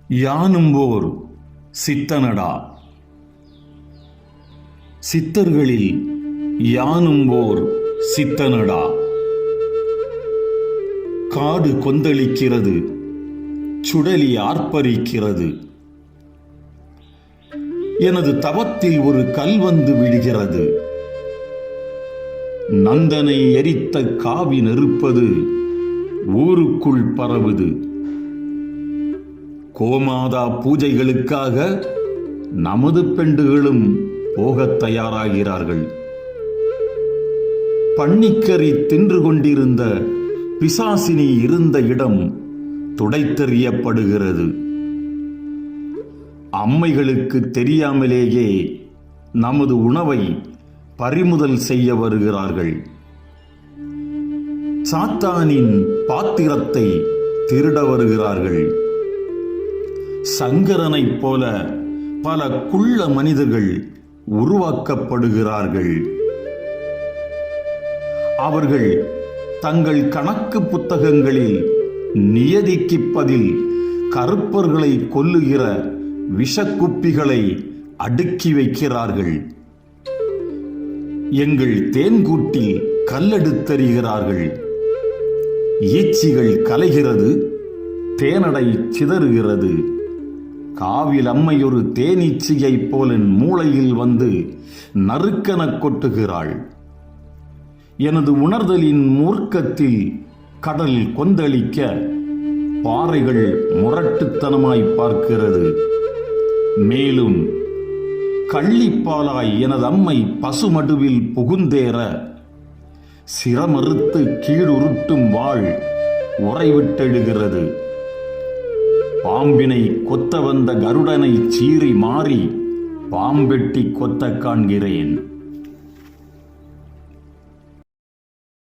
யானும்போர் சித்தனடா. சித்தர்களில் யானும்போர் சித்தனடா. காடு கொந்தளிக்கிறது, சுடலி ஆர்ப்பரிக்கிறது. எனது தவத்தில் ஒரு கல் வந்து விடுகிறது. நந்தனை எரித்த காவி நெருப்பது ஊருக்குள் பரவுது. கோமாதா பூஜைகளுக்காக நமது பெண்டுகளும் போகத் தயாராகிறார்கள். பன்னிக்கறி தின்று கொண்டிருந்த பிசாசினி இருந்த இடம் துடைத்தெறியப்படுகிறது. அம்மைகளுக்கு தெரியாமலேயே நமது உணவை பறிமுதல் செய்ய வருகிறார்கள். சாத்தானின் பாத்திரத்தை திருட வருகிறார்கள். சங்கரனைப் போல பல குள்ள மனிதர்கள் உருவாக்கப்படுகிறார்கள். அவர்கள் தங்கள் கணக்கு புத்தகங்களில் நியதிக்கு பதில் கருப்பர்களை கொல்லுகிற விஷக்குப்பிகளை அடுக்கி வைக்கிறார்கள். எங்கள் தேன்கூட்டில் கல்லெடுத்தறிகிறார்கள். ஈச்சிகள் கலைகிறது, தேனடை சிதறுகிறது. காவில் அம்மை ஒரு தேனீச்சியைப் போல மூளையில் வந்து நறுக்கென கொட்டுகிறாள். எனது உணர்தலின் மூர்க்கத்தில் கடல் கொந்தளிக்க பாறைகள் முரட்டுத்தனமாய் பார்க்கிறது. மேலும் கள்ளிப்பாலாய் எனது அம்மை பசுமடுவில் புகுந்தேற சிரமறுத்து கீழுருட்டும் வாள் உறைவிட்டெழுகிறது. பாம்பினை கொத்த வந்த கருடனை சீறி மாறி பாம்பெட்டி கொத்த காண்கிறேன்.